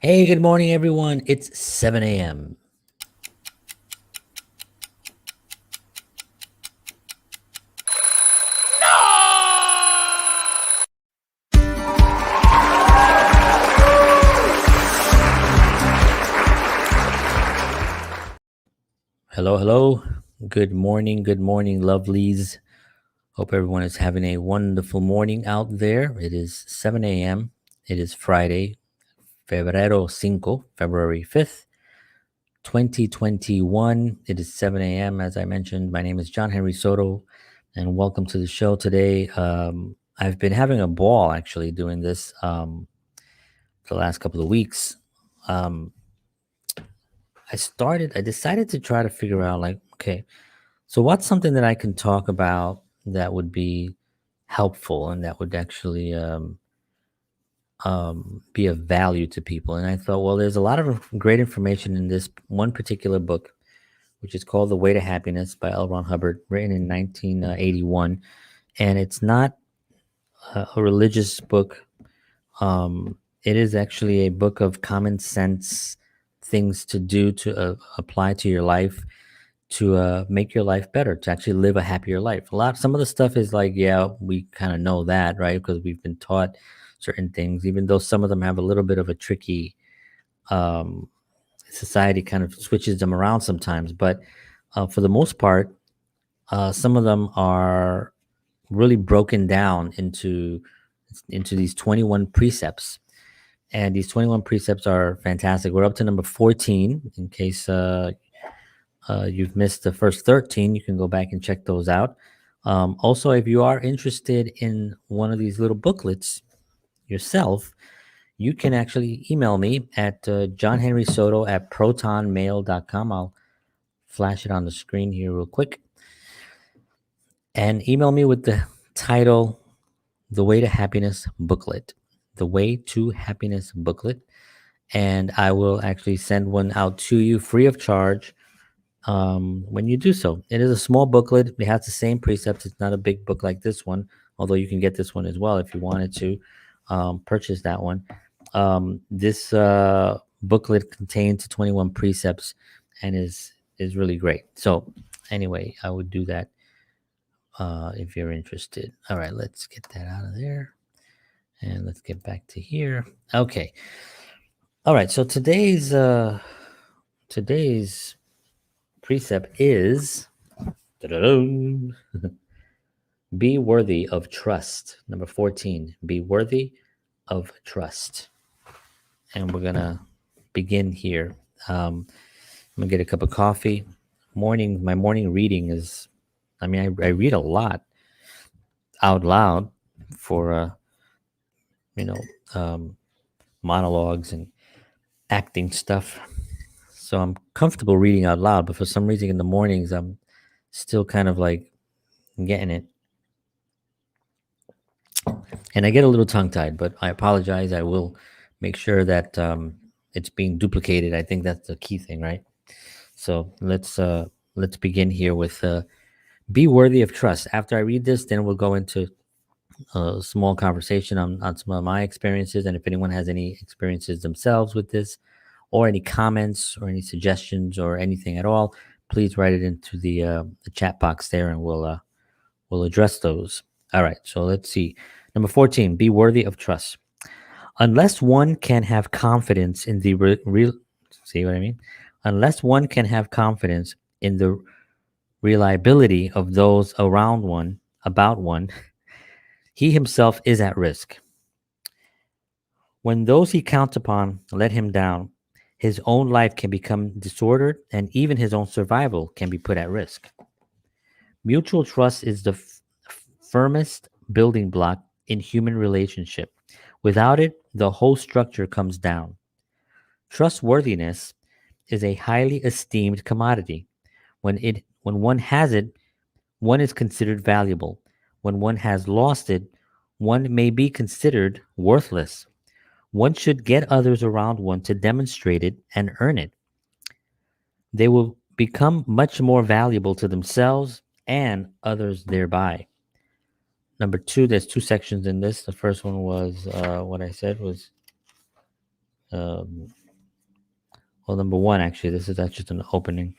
Hey, good morning, everyone. It's 7 a.m. Hello, hello. Good morning, lovelies. Hope everyone is having a wonderful morning out there. It is 7 a.m. It is Friday, February 5th, 2021. It is 7 a.m. As I mentioned, my name is John Henry Soto, and welcome to the show today. I've been having a ball actually doing this the last couple of weeks. Um, I decided to try to figure out, like, okay, so what's something that I can talk about that would be helpful and that would actually be of value to people? And I thought, well, there's a lot of great information in this one particular book, which is called The Way to Happiness by L. Ron Hubbard, written in 1981. And it's not a religious book. It is actually a book of common sense things to do to apply to your life to make your life better, to actually live a happier life. Some of the stuff is like, yeah, we kind of know that, right? Because we've been taught certain things, even though some of them have a little bit of a tricky um, society kind of switches them around sometimes. But for the most part, some of them are really broken down into these 21 precepts. And these 21 precepts are fantastic. We're up to number 14. In case you've missed the first 13, you can go back and check those out. Also, if you are interested in one of these little booklets yourself, you can actually email me at johnhenrysoto at protonmail.com. I'll flash it on the screen here real quick. And email me with the title, The Way to Happiness Booklet. The Way to Happiness Booklet. And I will actually send one out to you free of charge when you do so. It is a small booklet. It has the same precepts. It's not a big book like this one, although you can get this one as well if you wanted to purchase that one. This booklet contains 21 precepts and is really great. So anyway, I would do that if you're interested. All right, let's get that out of there. And let's get back to here. Okay. All right. So today's precept is be worthy of trust. Number 14, be worthy of trust. And we're going to begin here. I'm going to get a cup of coffee. My morning reading is, I read a lot out loud for, you know, um, monologues and acting stuff. So I'm comfortable reading out loud, but for some reason in the mornings, I'm still kind of like getting it. And I get a little tongue tied, but I apologize. I will make sure that it's being duplicated. I think that's the key thing, right? So let's begin here with be worthy of trust. After I read this, then we'll go into a small conversation on some of my experiences, and if anyone has any experiences themselves with this, or any comments, or any suggestions, or anything at all, please write it into the chat box there, and we'll address those. All right. So let's see. Number 14, be worthy of trust. Unless one can have confidence in the real, see what I mean? Unless one can have confidence in the reliability of those around one, about one, he himself is at risk. When those he counts upon let him down, his own life can become disordered and even his own survival can be put at risk. Mutual trust is the firmest building block in human relationship. Without it, the whole structure comes down. Trustworthiness is a highly esteemed commodity. When one has it, one is considered valuable. When one has lost it, one may be considered worthless. One should get others around one to demonstrate it and earn it. They will become much more valuable to themselves and others thereby. Number two, there's two sections in this. The first one was what I said was Um, well, number one, actually, that's just an opening.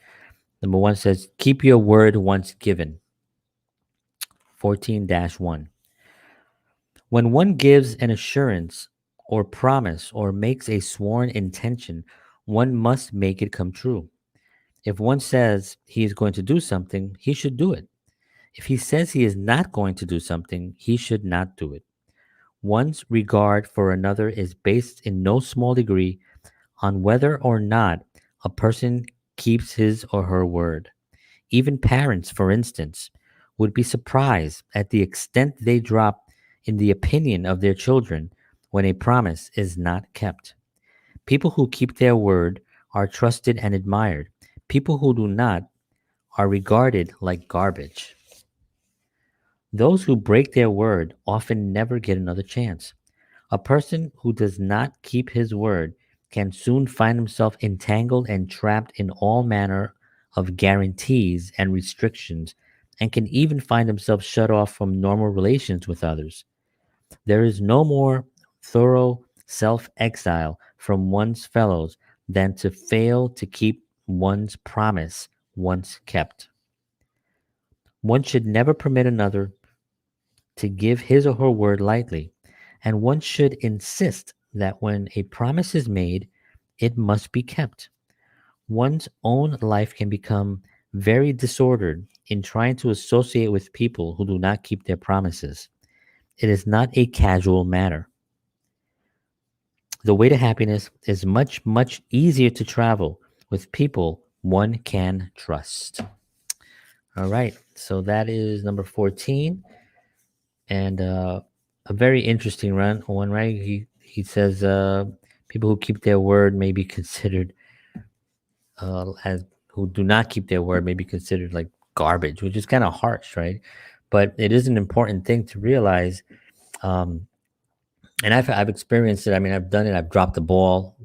Number one says, "Keep your word once given." 14-1. When one gives an assurance or promise or makes a sworn intention, one must make it come true. If one says he is going to do something, he should do it. If he says he is not going to do something, he should not do it. One's regard for another is based in no small degree on whether or not a person keeps his or her word. Even parents, for instance, would be surprised at the extent they drop in the opinion of their children when a promise is not kept. People who keep their word are trusted and admired. People who do not are regarded like garbage. Those who break their word often never get another chance. A person who does not keep his word can soon find himself entangled and trapped in all manner of guarantees and restrictions, and can even find himself shut off from normal relations with others. There is no more thorough self exile from one's fellows than to fail to keep one's promise once kept. One should never permit another to give his or her word lightly, and one should insist that when a promise is made, it must be kept. One's own life can become very disordered in trying to associate with people who do not keep their promises. It is not a casual matter. The way to happiness is much, much easier to travel with people one can trust. All right, so that is number 14. And a very interesting one, right? He says people who keep their word may be considered as who do not keep their word may be considered like garbage, which is kind of harsh, right? But it is an important thing to realize. Um, and I've experienced it. I mean, I've done it. I've dropped the ball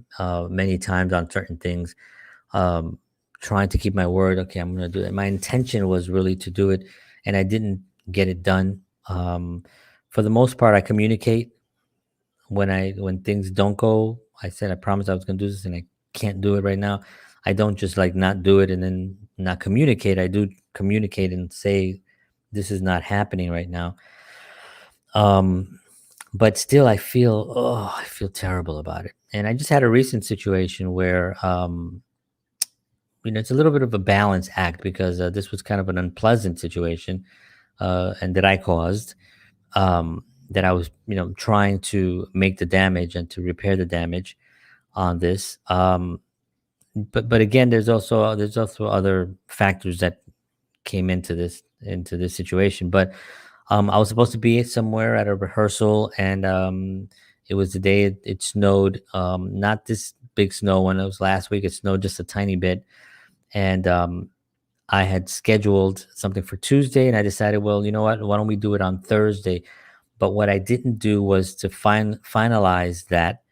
many times on certain things, um, trying to keep my word. Okay, I'm going to do it. My intention was really to do it, and I didn't get it done. For the most part, I communicate when things don't go. I said I promised I was going to do this, and I can't do it right now. I don't just like not do it and then not communicate. I do communicate and say this is not happening right now. Um, but still, I feel terrible about it. And I just had a recent situation where it's a little bit of a balance act because this was kind of an unpleasant situation, and that I caused. That I was, trying to make the damage and to repair the damage on this. But again, there's also other factors that came into this situation. But I was supposed to be somewhere at a rehearsal, and it was the day it snowed. Not this big snow when it was last week. It snowed just a tiny bit, and I had scheduled something for Tuesday, and I decided, well, you know what? Why don't we do it on Thursday? But what I didn't do was to finalize that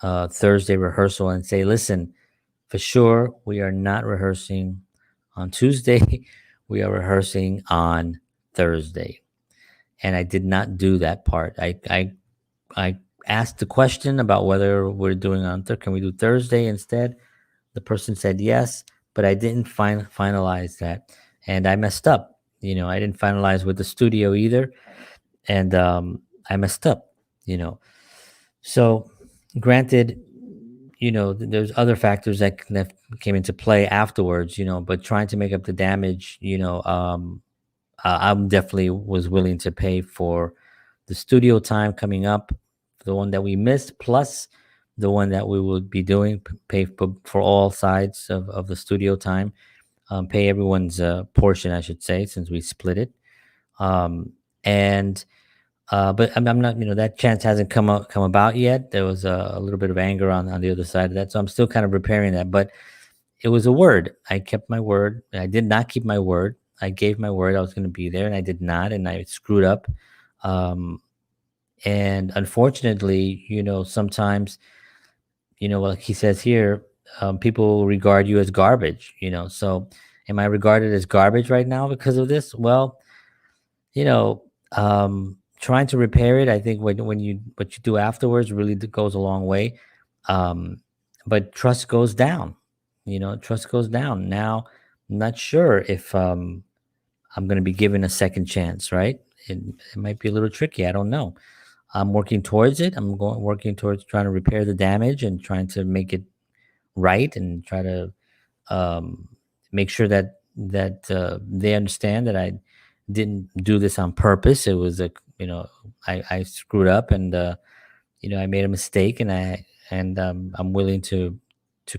Thursday rehearsal and say, listen, for sure, we are not rehearsing on Tuesday. We are rehearsing on Thursday. And I did not do that part. I asked the question about whether we're doing can we do Thursday instead? The person said yes, but I didn't finalize that. And I messed up. I didn't finalize with the studio either. And I messed up, you know. So, granted, there's other factors that came into play afterwards, but trying to make up the damage, I'm definitely was willing to pay for the studio time coming up, the one that we missed, plus the one that we would be doing, pay for all sides of the studio time, pay everyone's portion, I should say, since we split it. And but I'm not, that chance hasn't come about yet. There was a little bit of anger on the other side of that, so I'm still kind of repairing that. But it was a word. I kept my word. I did not keep my word. I gave my word I was going to be there, and I did not, and I screwed up. Um, and unfortunately, sometimes, like he says here, people regard you as garbage. So am I regarded as garbage right now because of this? Well, trying to repair it, I think what you do afterwards really goes a long way. um, but trust goes down. Trust goes down. Now, I'm not sure if I'm going to be given a second chance, right? It might be a little tricky. I don't know. I'm working towards it. Working towards trying to repair the damage and trying to make it right, and try to um, make sure that they understand that I didn't do this on purpose. It was I screwed up, and I made a mistake, and I'm willing to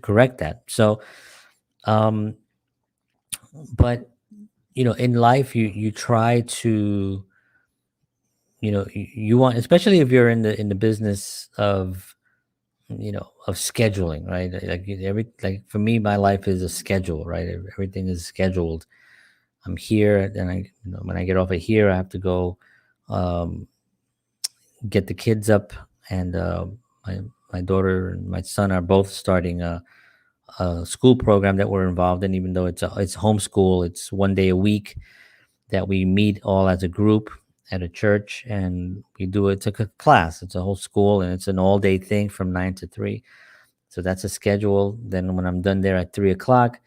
correct that. So, um, but in life, you try to you want, especially if you're in the business of scheduling, right? Like for me, my life is a schedule, right? Everything is scheduled. I'm here, and when I get off of here, I have to go um, get the kids up, and my my daughter and my son are both starting a school program that we're involved in. Even though it's homeschool, it's one day a week that we meet all as a group at a church, and we do it's like a class. It's a whole school, and it's an all day thing from 9 to 3. So that's a schedule. Then when I'm done there at 3 o'clock,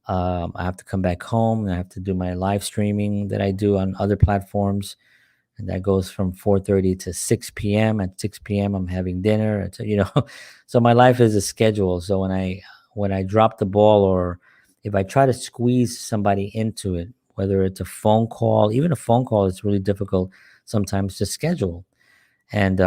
I have to come back home, and I have to do my live streaming that I do on other platforms, and that goes from 4:30 to 6 p.m. At 6 p.m., I'm having dinner. So my life is a schedule. So when I drop the ball, or if I try to squeeze somebody into it, whether it's a phone call, even a phone call is really difficult sometimes to schedule. And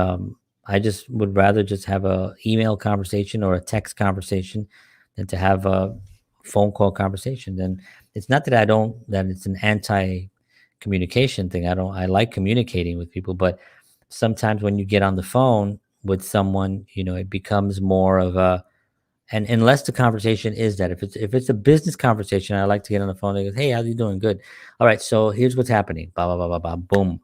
I just would rather just have a email conversation or a text conversation than to have a phone call conversation. Then it's not that I don't that it's an anti communication thing. I like communicating with people, but sometimes when you get on the phone with someone, it becomes more of a, and unless the conversation is that, if it's a business conversation, I like to get on the phone and go, hey, how you doing? Good. All right, so here's what's happening. Blah blah blah blah blah. Boom.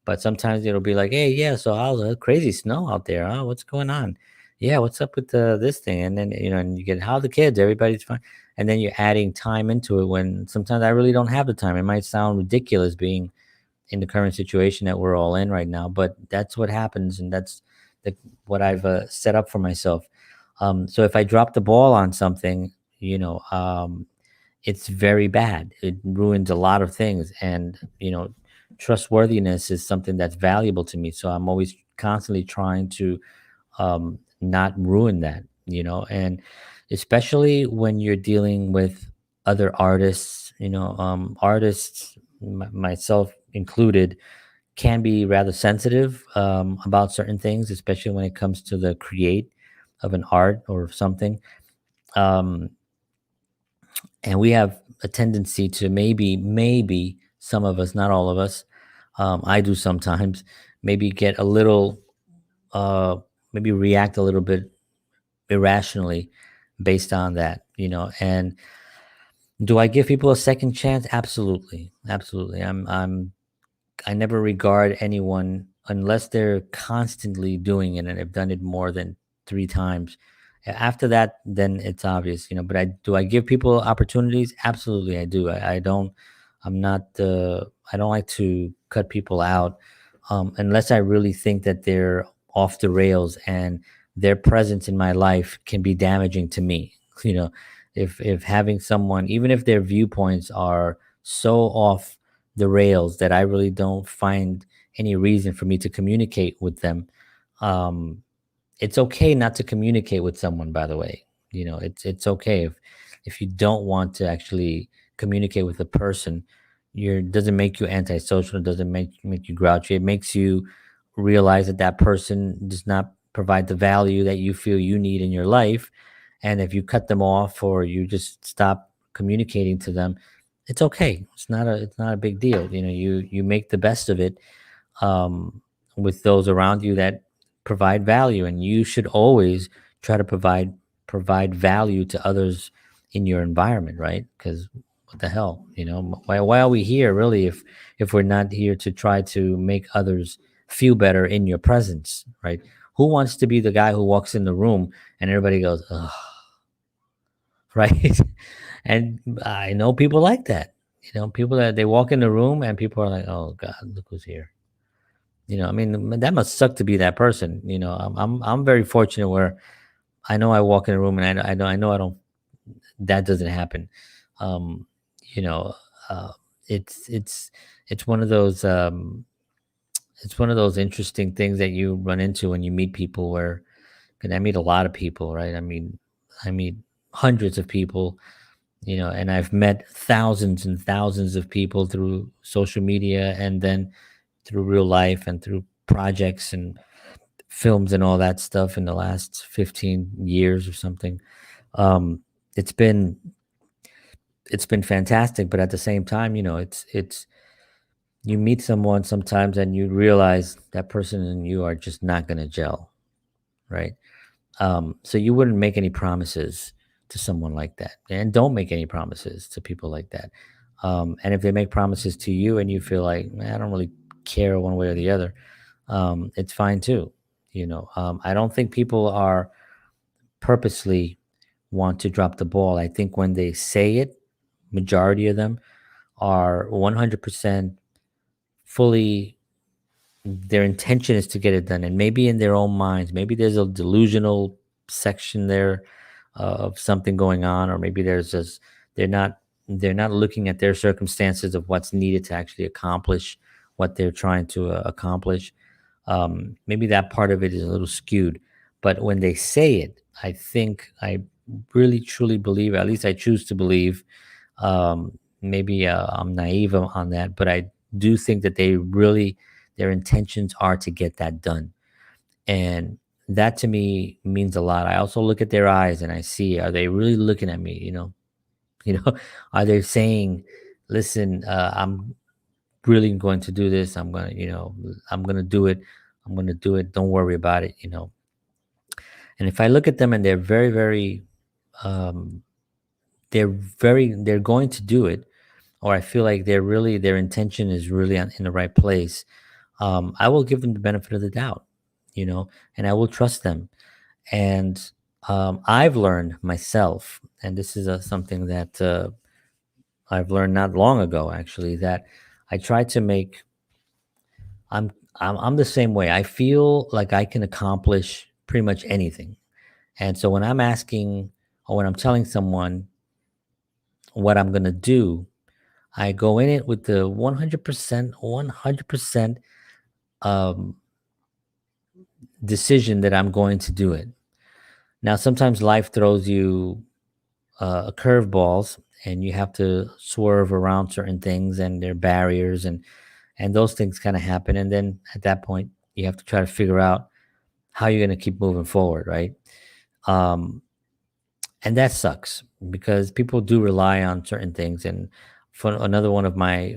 But sometimes it'll be like, hey, yeah, so how's the crazy snow out there? Oh, what's going on? Yeah, what's up with this thing? And then and you get, how the kids, everybody's fine. And then you're adding time into it when sometimes I really don't have the time. It might sound ridiculous being in the current situation that we're all in right now, but that's what happens, and that's what I've set up for myself. So if I drop the ball on something, it's very bad. It ruins a lot of things, and trustworthiness is something that's valuable to me. So I'm always constantly trying to not ruin that, and especially when you're dealing with other artists, artists, myself included, can be rather sensitive about certain things, especially when it comes to the create of an art or something. Um, and we have a tendency to maybe some of us, not all of us, I do sometimes, maybe get a little, uh, maybe react a little bit irrationally based on that, and do I give people a second chance? Absolutely, absolutely. I never regard anyone unless they're constantly doing it and have done it more than 3 times. After that, then it's obvious, But I give people opportunities? Absolutely, I do. I don't. I'm not. I don't like to cut people out unless I really think that they're off the rails and their presence in my life can be damaging to me. You know, if having someone, even if their viewpoints are so off the rails that I really don't find any reason for me to communicate with them. Um, it's okay not to communicate with someone, by the way. It's okay if you don't want to actually communicate with a person. You're doesn't make you antisocial. It doesn't make you grouchy. It makes you realize that that person does not provide the value that you feel you need in your life. And if you cut them off or you just stop communicating to them, it's okay. It's not a big deal. You make the best of it um, with those around you that provide value, and you should always try to provide value to others in your environment, right? Because what the hell, why are we here really if we're not here to try to make others feel better in your presence, right? Who wants to be the guy who walks in the room and everybody goes, ugh, right? And I know people like that. People that they walk in the room and people are like, "Oh God, look who's here." I mean, that must suck to be that person. I'm very fortunate where I know I walk in a room and I don't, that doesn't happen. Um, you know, uh, it's it's it's one of those it's one of those interesting things that you run into when you meet people. Where, and I meet a lot of people, right? I meet hundreds of people, and I've met thousands and thousands of people through social media, and then through real life and through projects and films and all that stuff in the last 15 years or something. Um, it's been it's been fantastic, but at the same time, it's you meet someone sometimes and you realize that person and you are just not going to gel, right? So you wouldn't make any promises to someone like that, and don't make any promises to people like that. And if they make promises to you and you feel like, "Man, I don't really care one way or the other," it's fine too. I don't think people are purposely want to drop the ball. I think when they say it, majority of them are 100% fully, their intention is to get it done, and maybe in their own minds, maybe there's a delusional section there of something going on, or maybe there's just, they're not they're not looking at their circumstances of what's needed to actually accomplish what they're trying to accomplish. Maybe that part of it is a little skewed, but when they say it, I think I really truly believe, at least I choose to believe, maybe I'm naive on that, but I do think that they really, their intentions are to get that done. And that to me means a lot. I also look at their eyes and I see, are they really looking at me? you know, are they saying, listen, I'm really going to do this. I'm going to do it. I'm going to do it. Don't worry about it. And if I look at them and um, they're going to do it, or I feel like their intention is really in the right place, I will give them the benefit of the doubt, and I will trust them. And I've learned myself, and this is something that I've learned not long ago, actually, that I try to make. I'm the same way. I feel like I can accomplish pretty much anything, and so when I'm asking, or when I'm telling someone what I'm going to do, I go in it with the 100% um, decision that I'm going to do it. Now, sometimes life throws you curveballs, and you have to swerve around certain things, and there are barriers, and those things kind of happen. And then at that point, you have to try to figure out how you're going to keep moving forward, right? Um, and that sucks because people do rely on certain things. And for another one of my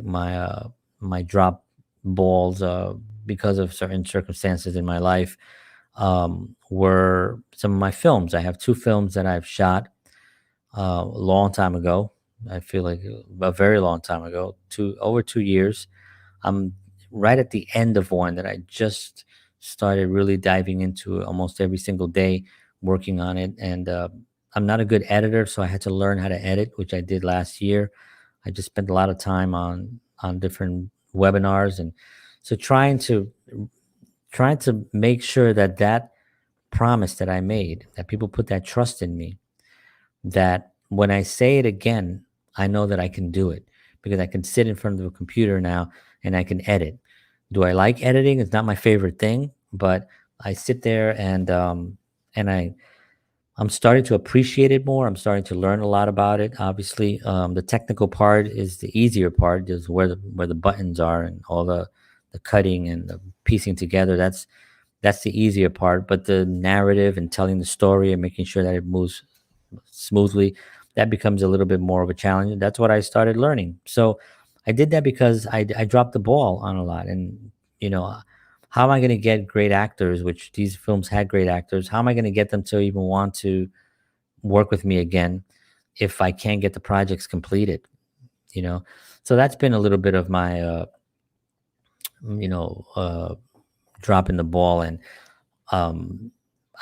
drop balls, because of certain circumstances in my life, were some of my films. I have two films that I've shot a long time ago. I feel like a very long time ago, over 2 years. I'm right at the end of one that I just started really diving into almost every single day, working on it. And I'm not a good editor, so I had to learn how to edit, which I did last year. I just spent a lot of time on different webinars, and so trying to make sure that that promise that I made, that people put that trust in me, that when I say it again, I know that I can do it because I can sit in front of a computer now and I can edit. Do I like editing? It's not my favorite thing, but I sit there and I'm starting to appreciate it more. I'm starting to learn a lot about it. Obviously, the technical part is the easier part, is where the buttons are and all the cutting and the piecing together. That's the easier part. But the narrative and telling the story and making sure that it moves smoothly, that becomes a little bit more of a challenge. That's what I started learning. So I did that because I dropped the ball on a lot. And you know how am I going to get great actors, which these films had great actors? How am I going to get them to even want to work with me again if I can't get the projects completed? you know so that's been a little bit of my you know dropping the ball. And um,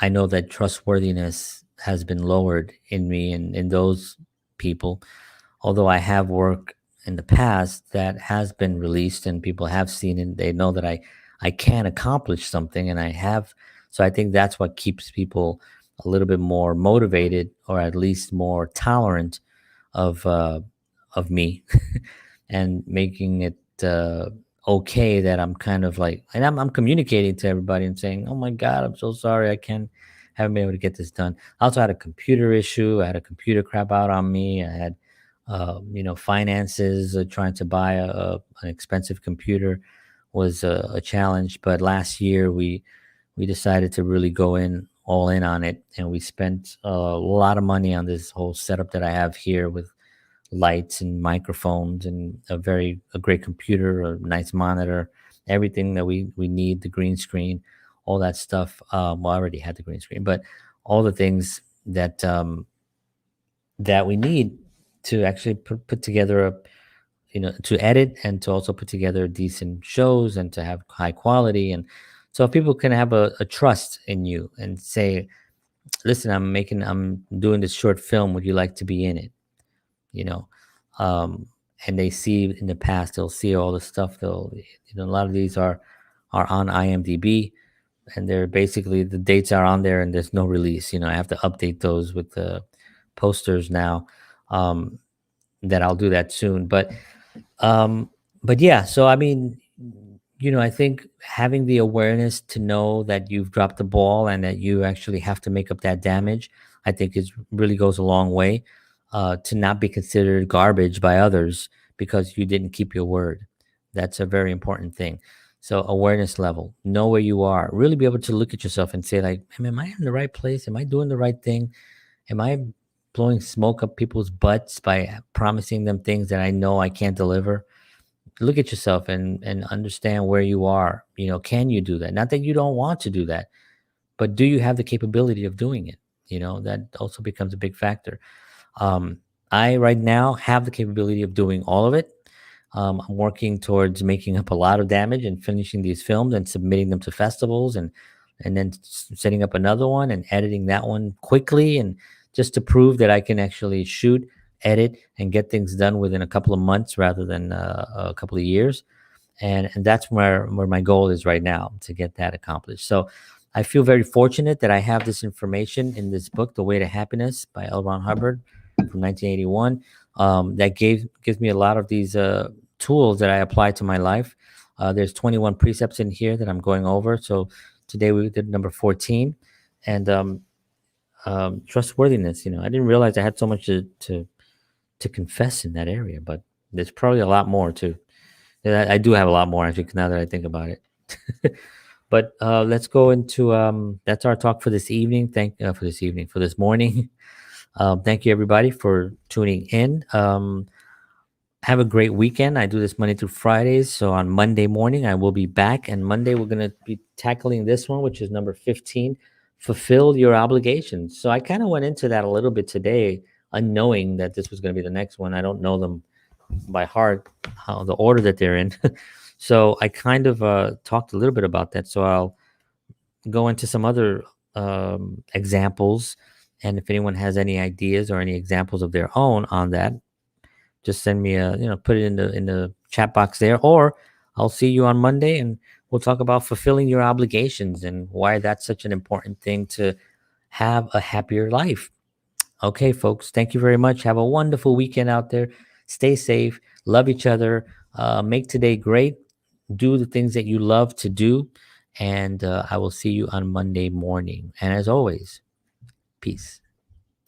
I know that trustworthiness has been lowered in me and in those people. Although I have work in the past that has been released and people have seen it, they know that I can accomplish something, and I have. So I think that's what keeps people a little bit more motivated, or at least more tolerant of me, and making it okay that I'm kind of like, and I'm communicating to everybody and saying, "Oh my God, I'm so sorry, I can't, haven't been able to get this done." I also had a computer issue. I had a computer crap out on me. I had, finances, trying to buy an expensive computer was a challenge. But last year we decided to really go in all in on it, and we spent a lot of money on this whole setup that I have here with lights and microphones and a great computer, a nice monitor, everything that we need, the green screen, all that stuff. Well, I already had the green screen, but all the things that we need to actually put together a, to edit and to also put together decent shows and to have high quality. And so if people can have a trust in you and say, listen, I'm doing this short film, would you like to be in it? you know and they see in the past, they'll see all the stuff, they'll, a lot of these are on IMDb, and they're basically, the dates are on there and there's no release. I have to update those with the posters now. um that I'll do that soon. Um but yeah, so I mean, I think having the awareness to know that you've dropped the ball and that you actually have to make up that damage, I think is really goes a long way, to not be considered garbage by others because you didn't keep your word. That's a very important thing. So awareness level, know where you are, really be able to look at yourself and say like, am I in the right place? Am I doing the right thing? Am I blowing smoke up people's butts by promising them things that I know I can't deliver? Look at yourself and understand where you are. Can you do that? Not that you don't want to do that, but do you have the capability of doing it? That also becomes a big factor. um, I right now have the capability of doing all of it. I'm working towards making up a lot of damage and finishing these films and submitting them to festivals, and then setting up another one and editing that one quickly, and just to prove that I can actually shoot, edit, and get things done within a couple of months rather than a couple of years. And that's where my goal is right now, to get that accomplished. So I feel very fortunate that I have this information in this book, The Way to Happiness by L. Ron Hubbard from 1981. That gives me a lot of these tools that I apply to my life. There's 21 precepts in here that I'm going over. So today we did number 14. And trustworthiness. I didn't realize I had so much to confess in that area, but there's probably a lot more too. Yeah, I do have a lot more actually, now that I think about it. But let's go into that's our talk for this evening. For this morning. Thank you everybody for tuning in. Have a great weekend. I do this Monday through Fridays, so on Monday morning I will be back, and Monday we're going to be tackling this one, which is number 15, fulfill your obligations. So I kind of went into that a little bit today, unknowing that this was going to be the next one. I don't know them by heart, how the order that they're in. So I kind of talked a little bit about that. So I'll go into some other examples, and if anyone has any ideas or any examples of their own on that, just send me put it in the chat box there, or I'll see you on Monday and we'll talk about fulfilling your obligations and why that's such an important thing to have a happier life. Okay, folks, thank you very much. Have a wonderful weekend out there. Stay safe, love each other, make today great, do the things that you love to do, and I will see you on Monday morning. And as always, peace.